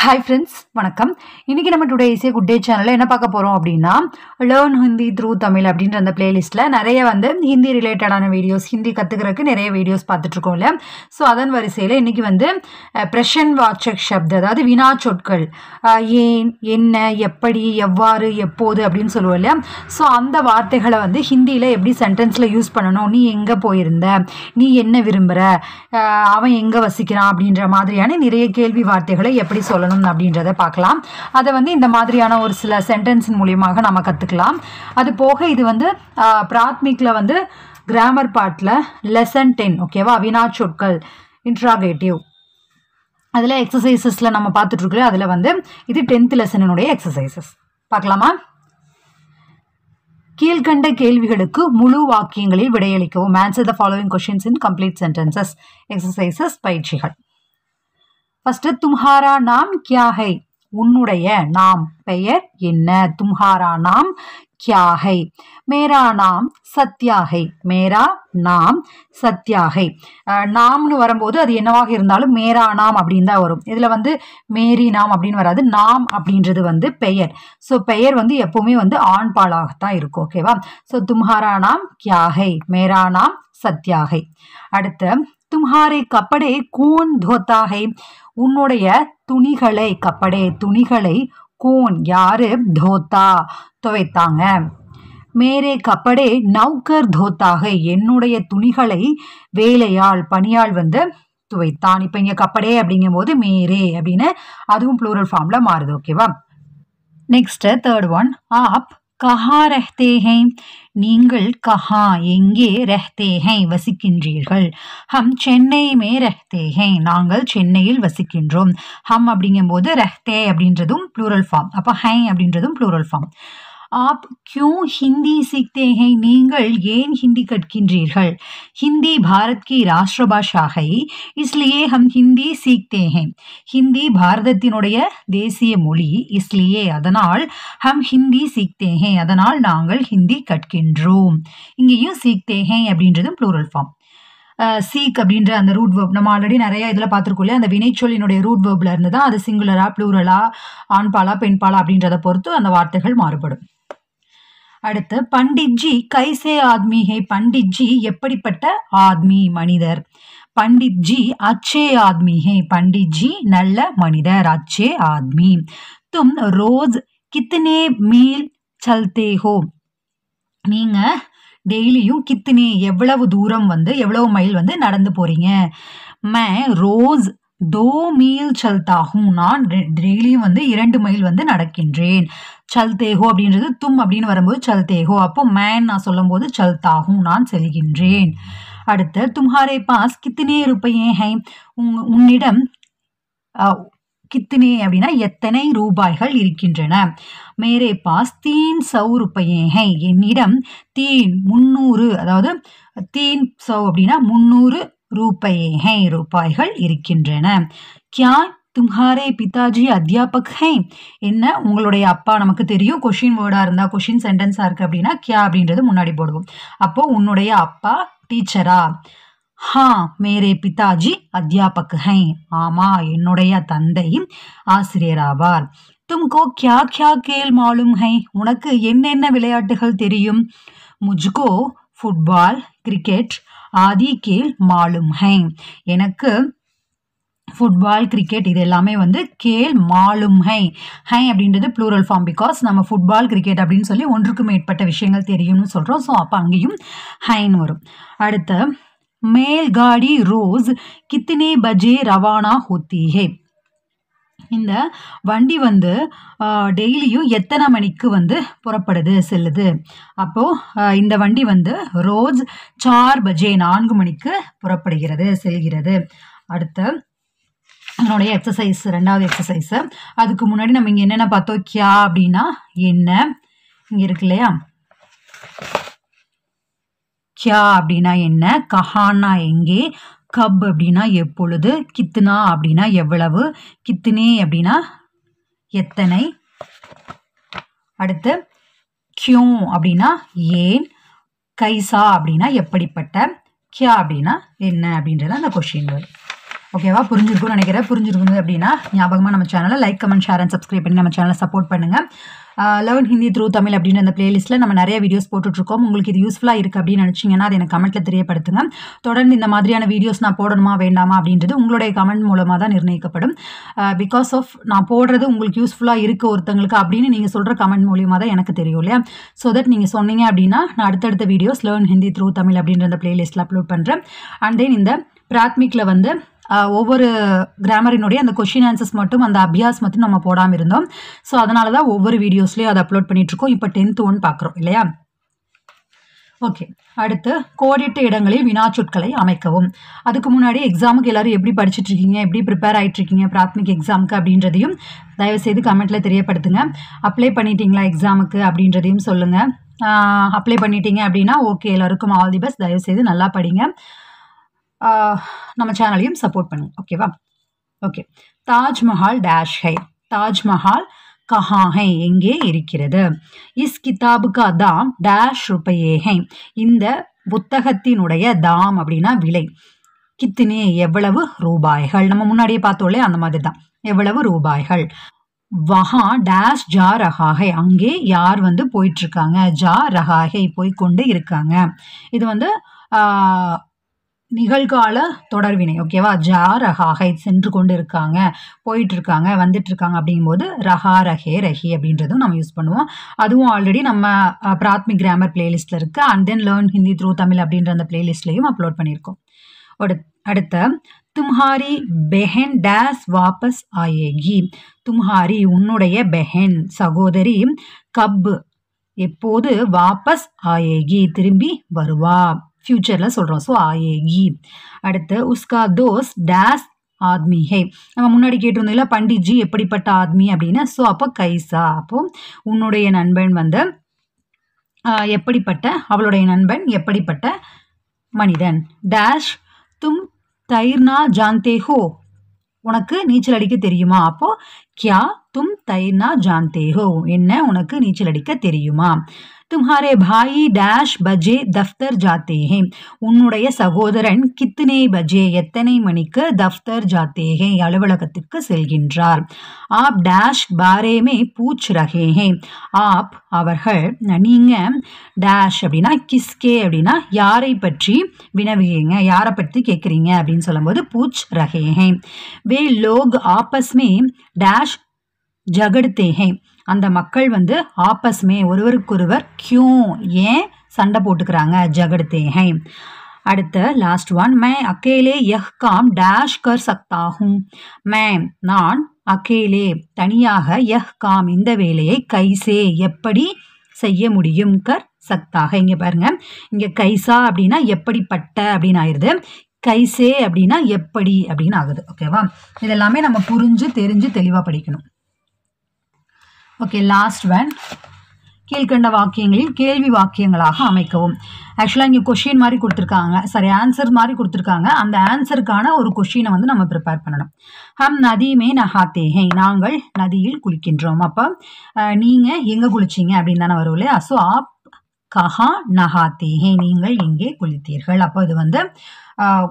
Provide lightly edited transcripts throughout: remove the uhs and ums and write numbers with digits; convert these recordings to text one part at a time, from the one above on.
Hi friends, வணக்கம். இன்னைக்கு நம்ம டுடே இஸ் குட் டே சேனல்ல என்ன பார்க்க போறோம் அப்படின்னா லேர்ன் ஹிந்தி த்ரூ தமிழ் அப்படின்ற அந்த பிளேலிஸ்ட்ல நிறைய ஹிந்தி ரிலேட்டடான வீடியோஸ், ஹிந்தி கத்துக்கிறதுக்கு நிறைய வீடியோஸ் பார்த்துட்டு இருக்கோம்ல. ஸோ அதன் வரிசையில் இன்னைக்கு பிரஷன் வாச்சக் ஷப்த், அதாவது வினா சொற்கள், ஏன், என்ன, எப்படி, எவ்வாறு, எப்போது அப்படின்னு சொல்லுவோம் இல்லையா. ஸோ அந்த வார்த்தைகளை ஹிந்தியில் எப்படி சென்டென்ஸில் யூஸ் பண்ணணும், நீ எங்கே போயிருந்த, நீ என்ன விரும்புகிற, அவன் எங்கே வசிக்கிறான் அப்படின்ற மாதிரியான நிறைய கேள்வி வார்த்தைகளை எப்படி சொல்லணும் அப்படின்றத பார்க்கலாம். அதை இந்த மாதிரியான ஒரு சில சென்டென்ஸின் மூலியமாக நம்ம கற்றுக்கலாம். அது போக இது பிராத்மிக்கில் கிராமர் பார்ட்டில் லெசன் 10, ஓகேவா, வினா சொற்கள், இன்ட்ராகேட்டிவ், அதில் எக்ஸசைசஸில் நம்ம பார்த்துட்டு இருக்கோம். அதில் இது 10th லெசனுடைய எக்ஸசைசஸ் பார்க்கலாமா. கீழ்கண்ட கேள்விகளுக்கு முழு வாக்கியங்களில் விடையளிக்கவும். Answer the following questions in complete sentences. Exercises, பயிற்சிகள். ஃபர்ஸ்ட், தும்ஹாரா நாம் கியா ஹை, உன்னுடைய நாம், பெயர் என்ன. தும்ஹாரா நாம் கியா ஹை. மேரா நாம் சத்யா ஹை, மேரா நாம் சத்யா ஹை. நாம்னு வரும்போது அது என்னவாக இருந்தாலும் மேரா நாம் அப்படின்னு தான் வரும். இதில் மேரி நாம் அப்படின்னு வராது. நாம் அப்படின்றது பெயர். ஸோ பெயர் எப்பவுமே ஆண் பாலாகத்தான் இருக்கும், ஓகேவா. ஸோ தும்ஹாரா நாம் கியா ஹை, மேரா நாம் சத்யா ஹை. அடுத்து, தும்ஹாரே கப்படே கோன் தோத்தா ஹை, உன்னுடைய துணிகளை, கப்படே துணிகளை, கோன் யாரு, தோத்தா துவைத்தாங்க. மேரே கப்படே நௌகர் தோத்தா ஹை, என்னுடைய துணிகளை வேலையாள், பணியாள் துவைத்தான். இப்போ இங்கே கப்படே அப்படிங்கும் போது மேரே அப்படின்னு அதுவும் ப்ளூரல் ஃபார்ம்ல மாறுது, ஓகேவா. நெக்ஸ்ட், தேர்ட் ஒன், ஆப் கஹா ரஹ்தே ஹை, நீங்கள் கஹா எங்கே, ரஹ்தே ஹை வசிக்கின்றீர்கள். ஹம் சென்னை மே ரஹ்தே ஹை, நாங்கள் சென்னையில் வசிக்கின்றோம். ஹம் அப்படிங்கும் போது ரஹ்தே அப்படின்றதும் ப்ளூரல் ஃபார்ம், அப்போ ஹை அப்படின்றதும் ப்ளூரல் ஃபார்ம். ஆப் கியூ ஹிந்தி சீக்தே ஹை, நீங்கள் ஏன் ஹிந்தி கற்கின்றீர்கள். ஹிந்தி பாரத் கி ராஷ்டிர பாஷா ஹை, இஸ்லியே ஹம் ஹிந்தி சீக்தே ஹை. ஹிந்தி பாரதத்தினுடைய தேசிய மொழி, இஸ்லியே அதனால், ஹம் ஹிந்தி சீக்தே ஹை அதனால் நாங்கள் ஹிந்தி கற்கின்றோம். இங்கேயும் சீக்தே ஹை அப்படின்றது ப்ளூரல் ஃபார்ம். சீக் அப்படின்ற அந்த ரூட் வேர்ப் நம்ம ஆல்ரெடி நிறைய இதில் பார்த்துருக்கோம் இல்லையா. அந்த வினைச்சொல்லினுடைய ரூட் வேர்ப்ல இருந்து தான் அது சிங்குலரா, ப்ளூரலா, ஆண்பாலா, பெண்பாலா அப்படின்றத பொறுத்து அந்த வார்த்தைகள் மாறுபடும். அடுத்து, பண்டிட்ஜி கைசே ஆத்மி ஹை, பண்டிட்ஜி எப்படிப்பட்ட ஆத்மி, மனிதர். பண்டிட்ஜி அச்சே ஆத்மி ஹை, பண்டிட்ஜி நல்ல மனிதர், அச்சே ஆத்மி. தும் ரோஸ் கித்தனே மீல் சல்தே ஹோ, நீங்க டெய்லியும் கித்தனே எவ்வளவு தூரம் எவ்வளவு மைல் நடந்து போறீங்க. மே ரோஸ் 2 மீல் சல்தா ஹூ, நான் டெய்லியும் 2 மைல் நடக்கின்றேன். சல்தேஹோ அப்படின்றது தும் அப்படின்னு வரும்போது சல்தேஹோ, அப்போ மேன் நான் சொல்லும் போது சல்தாஹூ, நான் செல்கின்றேன். அடுத்து, தும்ஹாரே பாஸ் கித்தனே ரூபாயே ஹை, உன்னிடம் கித்தனே அப்படின்னா எத்தனை ரூபாய்கள் இருக்கின்றன. மேரே பாஸ் 300 ரூபாயே ஹை, என்னிடம் 300, அதாவது 300 அப்படின்னா 300 ரூபாயே ஹை, ரூபாய்கள் இருக்கின்றன. கியா தும்ஹாரே பிதாஜி அத்தியாபக் ஹை, என்ன உங்களுடைய அப்பா, நமக்கு தெரியும் கொஷின் வேர்டா இருந்தா, கொஷின் சென்டென்ஸா இருக்கு அப்படின்னா கியா அப்படின்றது முன்னாடி போடுவோம். அப்போ உன்னுடைய அப்பா டீச்சரா. ஹா மேரே பிதாஜி அத்தியாபக் ஹை, ஆமா என்னுடைய தந்தை ஆசிரியராவார். தும்கோ கியா கியா கேல் மாலும் ஹை, உனக்கு என்னென்ன விளையாட்டுகள் தெரியும். முஜ்கோ ஃபுட்பால், கிரிக்கெட் ஆதி கேல் மாலும் ஹை, எனக்கு ஃபுட்பால், கிரிக்கெட் இது எல்லாமே கேல் மாலும் ஹை. ஹை அப்படின்றது ப்ளூரல் ஃபார்ம், பிகாஸ் நம்ம ஃபுட்பால், கிரிக்கெட் அப்படின்னு சொல்லி ஒன்றுக்கு மேற்பட்ட விஷயங்கள் தெரியும்னு சொல்கிறோம். ஸோ அப்போ அங்கேயும் ஹைன்னு வரும். அடுத்து, மேல் காடி ரோஸ் கித்தனே பஜே ரவானா ஹோத்தி ஹை, இந்த வண்டி டெய்லியும் எத்தனை மணிக்கு புறப்படுது, செல்லுது. அப்போ இந்த வண்டி ரோஸ் 4 பஜே 4 மணிக்கு புறப்படுகிறது, செல்கிறது. அடுத்து, அதனுடைய எக்ஸசைஸ், 2வது எக்ஸசைஸ். அதுக்கு முன்னாடி நம்ம இங்கே என்னென்ன பார்த்தோம். கியா அப்படின்னா என்ன, இங்கே இருக்கு இல்லையா. கியா அப்படின்னா என்ன, கஹானா எங்கே, கப் அப்படின்னா எப்பொழுது, கித்னா அப்படின்னா எவ்வளவு, கித்னே அப்படின்னா எத்தனை. அடுத்து, கியூ அப்படின்னா ஏன், கைசா அப்படின்னா எப்படிப்பட்ட, கியா அப்படின்னா என்ன அப்படின்றது அந்த கொஸ்டின் வரும். ஓகேவா? புரிஞ்சிருக்கும்னு நினைக்கிறேன். புரிஞ்சிருக்குது அப்படின்னா ஞாபகமாக நம்ம சேனலை like, comment, share and subscribe பண்ணி நம்ம சேனலை சப்போர்ட் பண்ணுங்கள். லேர்ன் ஹிந்தி த்ரூ தமிழ் அப்படின்ற அந்த பிளேலிஸ்ட்டில் நம்ம நிறைய வீடியோஸ் போட்டுட்ருக்கோம். உங்களுக்கு இது யூஸ்ஃபுல்லாக இருக்குது அப்படின்னு நினச்சிங்கன்னா அது எனக்கு கமெண்ட்டில் தெரியப்படுத்துங்க. தொடர்ந்து இந்த மாதிரியான வீடியோஸ் நான் போடணுமா வேண்டாமா அப்படின்றது உங்களுடைய கமெண்ட் மூலமாக தான் நிர்ணயிக்கப்படும். பிகாஸ் ஆஃப் நான் போடுறது உங்களுக்கு யூஸ்ஃபுல்லாக இருக்குது ஒருத்தங்களுக்கு அப்படின்னு நீங்கள் சொல்கிற கமெண்ட் மூலியமாக தான் எனக்கு தெரியும் இல்லையா? ஸோ தட் நீங்கள் சொன்னீங்க அப்படின்னா நான் அடுத்தடுத்த videos learn Hindi through Tamil அப்படின்ற அந்த பிளேலிஸ்ட்டில் அப்லோட் பண்ணுறேன். அண்ட் தென் இந்த பிராத்மிக்கில் வந்து ஒவ்வொரு கிராமரினுடைய அந்த கொஷின் ஆன்சர்ஸ் மட்டும் அந்த அபியாஸ் மட்டும் நம்ம போடாமல் இருந்தோம். ஸோ அதனால தான் ஒவ்வொரு வீடியோஸ்லேயும் அதை அப்லோட் பண்ணிகிட்ருக்கோம். இப்போ 10th ஒன் பார்க்குறோம் இல்லையா? ஓகே, அடுத்து கோடிட்ட இடங்களில் வினாச்சொற்களை அமைக்கவும். அதுக்கு முன்னாடி எக்ஸாமுக்கு எல்லோரும் எப்படி படிச்சுட்ருக்கீங்க, எப்படி ப்ரிப்பேர் ஆகிட்ருக்கீங்க பிராத்மிக் எக்ஸாமுக்கு அப்படின்றதையும் தயவுசெய்து கமெண்ட்டில் தெரியப்படுத்துங்க. அப்ளை பண்ணிட்டீங்களா எக்ஸாமுக்கு அப்படின்றதையும் சொல்லுங்கள். அப்ளை பண்ணிட்டீங்க அப்படின்னா ஓகே, எல்லோருக்கும் ஆல் தி பெஸ்ட். தயவுசெய்து நல்லா படிங்க, நம்ம சேனலையும் சப்போர்ட் பண்ணுங்க. ஓகேவா? ஓகே, தாஜ்மஹால் டேஷ் ஹை. தாஜ்மஹால் கஹா ஹை, எங்கே இருக்கிறது? இஸ் கிதாபுக்கா தாம் டேஷ் ருபயே ஹை. இந்த புத்தகத்தினுடைய தாம் அப்படின்னா விலை. கித்தினே எவ்வளவு ரூபாய்கள். நம்ம முன்னாடியே பார்த்தோம்லே அந்த மாதிரி தான், எவ்வளவு ரூபாய்கள். வஹா டேஷ் ஜா ரஹா ஹை, அங்கே யார் வந்து போயிட்டுருக்காங்க? ஜா ரஹா ஹை, போய்கொண்டு இருக்காங்க. இது வந்து நிகழ்கால தொடர்வினை. ஓகேவா? ஜா ரஹா ஹை, சென்று கொண்டு இருக்காங்க, போயிட்டு இருக்காங்க, வந்துட்டு இருக்காங்க அப்படிங்கும்போது ரஹா ரஹே ரஹி அப்படின்றதும் நம்ம யூஸ் பண்ணுவோம். அதுவும் ஆல்ரெடி நம்ம பிராத்மிக் கிராமர் பிளேலிஸ்ட்டில் இருக்குது. And then learn Hindi through Tamil அப்படின்ற அந்த பிளேலிஸ்ட்லையும் அப்லோட் பண்ணியிருக்கோம். அடுத்த தும்ஹாரி பெஹன் டேஸ் வாபஸ் ஆயேகி. தும்ஹாரி உன்னுடைய பெஹன் சகோதரி கப் எப்போது வாபஸ் ஆயேகி திரும்பி வருவா. ஃபியூச்சரில் சொல்கிறோம். ஸோ ஆயேகி. அடுத்து உஸ்கா தோஸ் டேஸ் ஆத்மி ஹை. நம்ம முன்னாடி கேட்டிருந்தோம்ல பண்டிட்ஜி எப்படிப்பட்ட ஆத்மி அப்படின்னு. ஸோ அப்போ கைசா, அப்போ உன்னுடைய நண்பன் வந்து எப்படிப்பட்ட, அவளுடைய நண்பன் எப்படிப்பட்ட மனிதன். டேஷ் தும் தைர்னா ஜான்தே ஹோ, உனக்கு நீச்சல் அடிக்க தெரியுமா? அப்போ கியா தும் தைர்னா ஜான்தே ஹோ, என்ன உனக்கு நீச்சல் அடிக்க தெரியுமா? तुम्हारे भाई डैश बजे दफ्तर जाते हैं. உன்னுடைய சகோதரன் கித்தனை பஜே எத்தனை மணிக்கு தஃப்தர் ஜாத்தே ஹே அலுவலகத்திற்கு செல்கின்றார். ஆப் டேஷ் பாரே மே பூச் ரஹே ஹே. ஆப் அவர்கள், நீங்க டேஷ் அப்படின்னா கிஸ்கே அப்படின்னா யாரை பற்றி வினவுகிறீங்க, யாரை பற்றி கேட்குறீங்க அப்படின்னு சொல்லும்போது பூச் ரஹே ஹே. வே லோக் ஆப்பஸ் மே டேஷ் ஜகடுத்தே ஹே. அந்த மக்கள் வந்து ஆப்பஸ்மே ஒருவருக்கொருவர் கியூ ஏன் சண்டை போட்டுக்கிறாங்க, ஜகடுத்தே ஹை. அடுத்த லாஸ்ட் ஒன், மே அக்கேலே யஹ் காம் டேஷ் கர் சக்தா ஹூம். மே நான், அக்கேலே தனியாக, யஹ் காம் இந்த வேலையை, கைசே எப்படி செய்ய முடியும், கர் சக்தாக. இங்கே பாருங்க, இங்கே கைசா அப்படின்னா எப்படிப்பட்ட அப்படின்னு ஆயிடுது, கைசே அப்படின்னா எப்படி அப்படின்னு ஆகுது. ஓகேவா? இதெல்லாமே நம்ம புரிஞ்சு தெரிஞ்சு தெளிவாக படிக்கணும். ஓகே, லாஸ்ட் ஒன், கீழ்கண்ட வாக்கியங்களில் கேள்வி வாக்கியங்களாக அமைக்கவும். ஆக்சுவலாக இங்கே கொஷின் மாதிரி கொடுத்துருக்காங்க, சாரி ஆன்சர் மாதிரி கொடுத்துருக்காங்க. அந்த ஆன்சருக்கான ஒரு கொஷினை வந்து நம்ம ப்ரிப்பேர் பண்ணணும். ஹம் நதியுமே நஹாத்தே ஹை, நாங்கள் நதியில் குளிக்கின்றோம். அப்போ நீங்கள் எங்கே குளிச்சிங்க அப்படின்னு தானே வரும் இல்லையா? ஸோ ஆப் கஹா நஹாத்தே ஹை, நீங்கள் எங்கே குளித்தீர்கள். அப்போ இது வந்து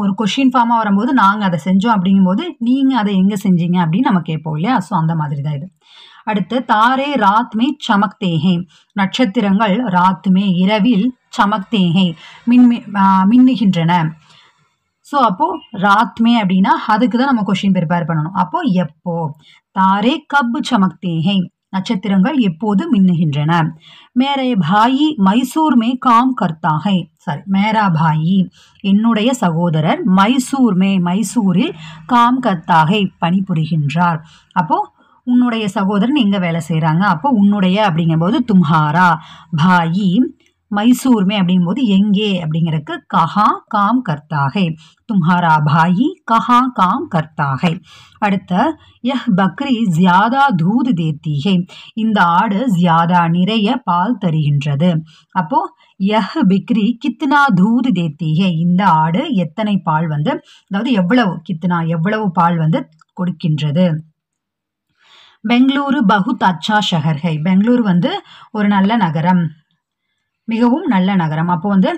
ஒரு கொஷின் ஃபார்மாக வரும்போது நாங்கள் அதை செஞ்சோம் அப்படிங்கும்போது நீங்கள் அதை எங்கே செஞ்சீங்க அப்படின்னு நம்ம கேட்போம் இல்லையா? ஸோ அந்த மாதிரி தான் இது. அடுத்து தாரே ராத்மே சமக்தேஹே, நட்சத்திரங்கள் ராத்மே இரவில், சமக்தேஹே மின்னுகின்றன. ஸோ அப்போது ராத்மே அப்படின்னா அதுக்கு தான் நம்ம கொஷின் ப்ரிப்பேர் பண்ணணும். அப்போது எப்போ, தாரே கப் சமக்தேஹே, நட்சத்திரங்கள் எப்போது மின்னுகின்றன. மேரே பாயி மைசூர் மே காம் கர்த்தா ஹை. சாரி, மேரா பாயி என்னுடைய சகோதரர், மைசூர் மே மைசூரில், காம் கர்த்தா ஹை பணிபுரிகின்றார். அப்போது உன்னுடைய சகோதரன் எங்கே வேலை செய்கிறாங்க. அப்போ உன்னுடைய அப்படிங்கும்போது தும்ஹாரா, பாயி மைசூர் மே அப்படிங்கும்போது எங்கே அப்படிங்கிறதுக்கு கஹா காம் கர்த்தாகை, தும்ஹாரா பாயி கஹா காம் கர்த்தாகை. அடுத்த யஹ் பக்ரி ஜியாதா தூத் தேத்தி ஹை, இந்த ஆடு ஜியாதா நிறைய பால் தருகின்றது. அப்போ யஹ் பிக்ரி கித்னா தூத் தேத்தி ஹை, இந்த ஆடு எத்தனை பால் வந்து, அதாவது எவ்வளவு, கித்னா எவ்வளவு பால் வந்து கொடுக்கின்றது. பெங்களூரு பகுத் அச்சா ஷஹர் ஹை, பெங்களூர் வந்து ஒரு நல்ல நகரம், மிகவும் நல்ல நகரம். அப்போ வந்து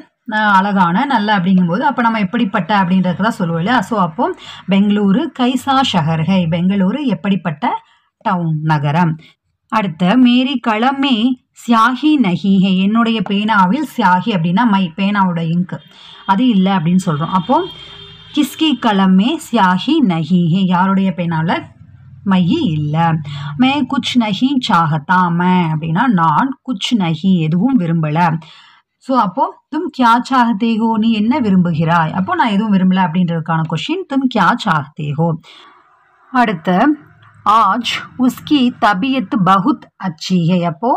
அழகான நல்ல அப்படிங்கும்போது அப்போ நம்ம எப்படிப்பட்ட அப்படின்றதுக்கு தான் சொல்லுவோம் இல்லையா. ஸோ அப்போ பெங்களூரு கைசா ஷஹர் ஹை, பெங்களூரு எப்படிப்பட்ட டவுன் நகரம். அடுத்த மேரி களமே சியாஹி நஹி ஹே, என்னுடைய பேனாவில் சியாஹி அப்படின்னா மை, பேனாவோட இங்கு அது இல்லை அப்படின்னு சொல்கிறோம். அப்போ கிஸ்கி களமே சியாஹி நஹி ஹே, யாருடைய பேனாவில் மை இல்லை. மே குச் நஹி சாகத்தா, மே அப்படின்னா நான், குச் நஹி எதுவும் விரும்பலை. ஸோ அப்போ தும் கியா சாகத்தே ஹோ, நீ என்ன விரும்புகிறாய், அப்போ நான் எதுவும் விரும்பலை அப்படின்றதுக்கான கொஷின் தும் கியா சாகத்தே ஹோ. அடுத்த ஆஜ் உஸ்கி தபியத் பகுத் அச்சி ஹை, அப்போ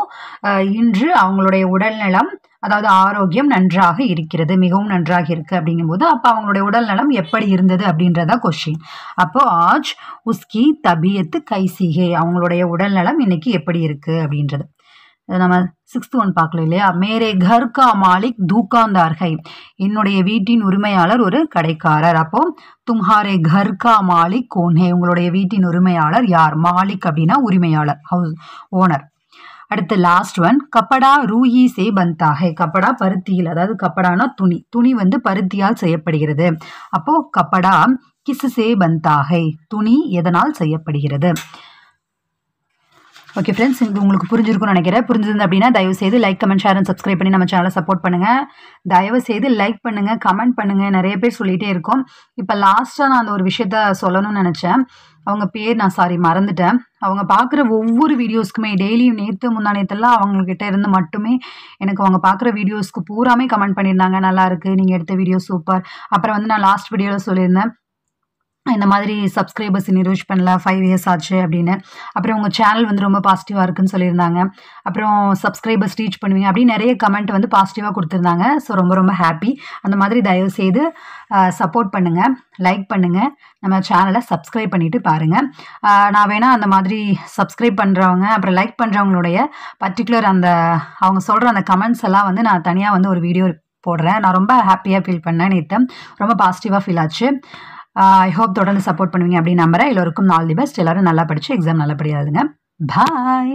இன்று அவங்களுடைய உடல்நலம் அதாவது ஆரோக்கியம் நன்றாக இருக்கிறது, மிகவும் நன்றாக இருக்கு அப்படிங்கும்போது அப்போ அவங்களுடைய உடல்நலம் எப்படி இருந்தது அப்படின்றதா கொஸ்டின். அப்போ ஆஜ் உஸ்கி தபியத்து கைசி ஹை, அவங்களுடைய உடல்நலம் இன்னைக்கு எப்படி இருக்கு அப்படின்றது. நம்ம 6th ஒன் பார்க்கல இல்லையா. மேரே கர் கா மாலிக் தூக்காந்தார் ஹை, என்னுடைய வீட்டின் உரிமையாளர் ஒரு கடைக்காரர். அப்போ தும்ஹாரே கர் கா மாலிக் கோன் ஹை, உங்களுடைய வீட்டின் உரிமையாளர் யார், மாலிக் அப்படின்னா உரிமையாளர், ஹவுஸ் ஓனர். அடுத்து லாஸ்ட் ஒன் கப்படா ரூஹி சே பந்தா ஹை, கப்படா பருத்தியில், அதாவது கப்படானா துணி, துணி வந்து பருத்தியால் செய்யப்படுகிறது. அப்போ கப்படா கிஸ் சே பந்தா ஹை, துணி எதனால் செய்யப்படுகிறது. ஓகே ஃப்ரெண்ட்ஸ், இது உங்களுக்கு புரிஞ்சிருக்கும்னு நினைக்கிறேன். புரிஞ்சிருந்து அப்படின்னா தயவு செய்து like comment share and subscribe பண்ணி நம்ம சேனலை சப்போர்ட் பண்ணுங்கள். தயவு செய்து லைக் பண்ணுங்கள், கமெண்ட் பண்ணுங்கள். நிறைய பேர் சொல்லிகிட்டே இருக்கோம். இப்போ லாஸ்ட்டாக நான் அந்த ஒரு விஷயத்த சொல்லணும்னு நினச்சேன். அவங்க பேர் நான் மறந்துட்டேன். அவங்க பார்க்குற ஒவ்வொரு வீடியோஸ்க்குமே டெய்லியும் நேற்று முந்தானேத்தெல்லாம் அவங்கக்கிட்ட இருந்து மட்டுமே எனக்கு அவங்க பார்க்குற வீடியோஸ்க்கு பூராமே கமெண்ட் பண்ணியிருந்தாங்க, நல்லா இருக்குது, நீங்கள் எடுத்த வீடியோ சூப்பர். அப்புறம் வந்து நான் லாஸ்ட் வீடியோவில் சொல்லியிருந்தேன் இந்த மாதிரி சப்ஸ்கிரைபர்ஸ் ரீச் பண்ணல 5 இயர்ஸ் ஆச்சு அப்படின்னு. அப்புறம் உங்கள் சேனல் வந்து ரொம்ப பாசிட்டிவாக இருக்குன்னு சொல்லியிருந்தாங்க. அப்புறம் சப்ஸ்கிரைபர்ஸ் ரீச் பண்ணுவீங்க அப்படின்னு நிறைய கமெண்ட் வந்து பாசிட்டிவாக கொடுத்துருந்தாங்க. ஸோ ரொம்ப ரொம்ப ஹாப்பி. அந்த மாதிரி தயவு செய்து சப்போர்ட் பண்ணுங்கள், லைக் பண்ணுங்கள், நம்ம சேனலை சப்ஸ்கிரைப் பண்ணிவிட்டு பாருங்கள். நான் வேணால் அந்த மாதிரி சப்ஸ்கிரைப் பண்ணுறவங்க அப்புறம் லைக் பண்ணுறவங்களுடைய பர்டிகுலர் அந்த அவங்க சொல்கிற அந்த கமெண்ட்ஸ் எல்லாம் வந்து நான் தனியாக வந்து ஒரு வீடியோ போடுறேன். நான் ரொம்ப ஹாப்பியாக ஃபீல் பண்ணேன் நேற்று, ரொம்ப பாசிட்டிவாக ஃபீல் ஆச்சு. ஐ ஹோப் தொடர்ந்து சப்போர்ட் பண்ணுவீங்க அப்படின்னு நம்புறேன். எல்லோருக்கும் ஆல் தி பெஸ்ட். எல்லாரும் நல்லா படிச்சு எக்ஸாம் நல்லபடியாக எழுதுங்க. பாய்.